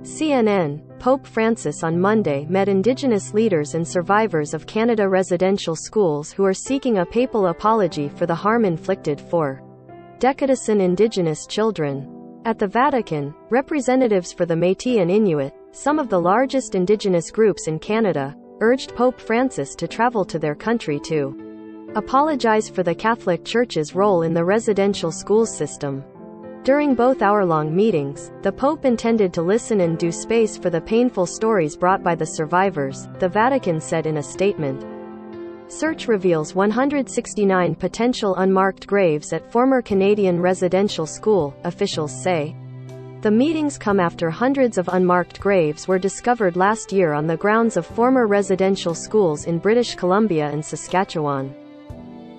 CNN, Pope Francis on Monday met Indigenous leaders and survivors of Canada residential schools who are seeking a papal apology for the harm inflicted for decades-on Indigenous children. At the Vatican, representatives for the Métis and Inuit, some of the largest Indigenous groups in Canada, urged Pope Francis to travel to their country to apologize for the Catholic Church's role in the residential school system. During both hour-long meetings, the Pope intended to listen and do space for the painful stories brought by the survivors, the Vatican said in a statement. Search reveals 169 potential unmarked graves at former Canadian residential school, officials say. The meetings come after hundreds of unmarked graves were discovered last year on the grounds of former residential schools in British Columbia and Saskatchewan.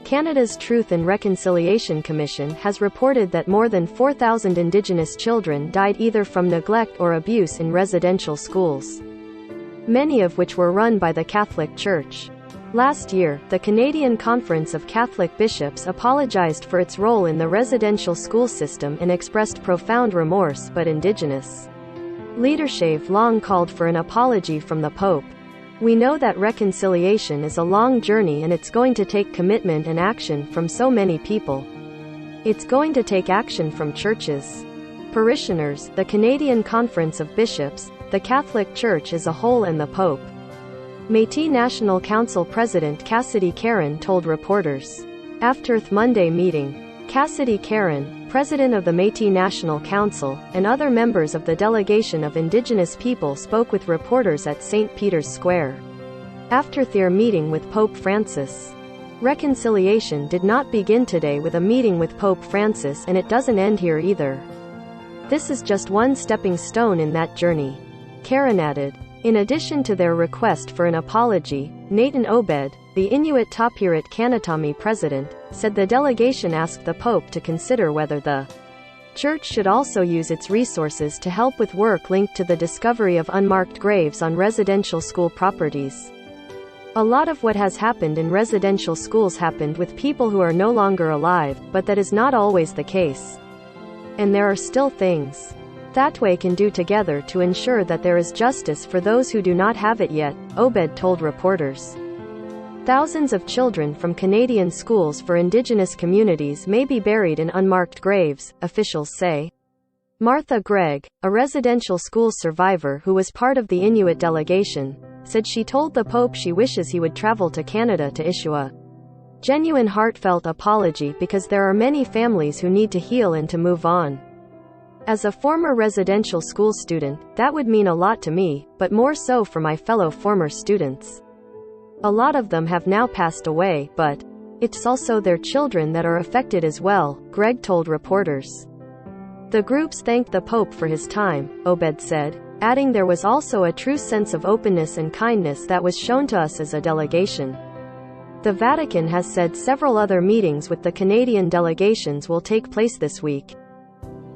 Canada's Truth and Reconciliation Commission has reported that more than 4,000 Indigenous children died either from neglect or abuse in residential schools, many of which were run by the Catholic Church. Last year, the Canadian Conference of Catholic Bishops apologized for its role in the residential school system and expressed profound remorse, but Indigenous leadership long called for an apology from the Pope. We know that reconciliation is a long journey and it's going to take commitment and action from so many people. It's going to take action from churches, parishioners, the Canadian Conference of Bishops, the Catholic Church as a whole and the Pope. Métis National Council President Cassidy Caron told reporters. After the Monday meeting, Cassidy Caron, president of the Métis National Council, and other members of the delegation of Indigenous people spoke with reporters at St. Peter's Square. After their meeting with Pope Francis, reconciliation did not begin today with a meeting with Pope Francis, and it doesn't end here either. This is just one stepping stone in that journey, Caron added. In addition to their request for an apology, Nathan Obed, the Inuit Tapirit Kanatami president, said the delegation asked the Pope to consider whether the Church should also use its resources to help with work linked to the discovery of unmarked graves on residential school properties. A lot of what has happened in residential schools happened with people who are no longer alive, but that is not always the case. And there are still things that we can do together to ensure that there is justice for those who do not have it yet, Obed told reporters. Thousands of children from Canadian schools for Indigenous communities may be buried in unmarked graves, officials say. Martha Gregg, a residential school survivor who was part of the Inuit delegation, said she told the Pope she wishes he would travel to Canada to issue a genuine heartfelt apology because there are many families who need to heal and to move on. As a former residential school student, that would mean a lot to me, but more so for my fellow former students. A lot of them have now passed away, but it's also their children that are affected as well, Greg told reporters. The groups thanked the Pope for his time, Obed said, adding there was also a true sense of openness and kindness that was shown to us as a delegation. The Vatican has said several other meetings with the Canadian delegations will take place this week.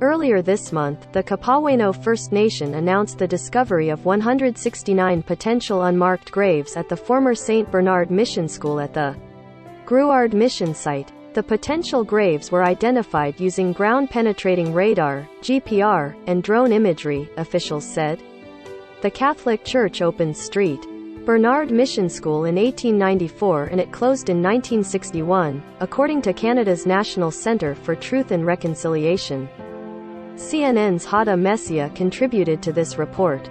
Earlier this month, the Kapaweno First Nation announced the discovery of 169 potential unmarked graves at the former St. Bernard Mission School at the Gruard Mission site. The potential graves were identified using ground-penetrating radar, GPR, and drone imagery, officials said. The Catholic Church opened St. Bernard Mission School in 1894 and it closed in 1961, according to Canada's National Centre for Truth and Reconciliation. CNN's Hada Messia contributed to this report.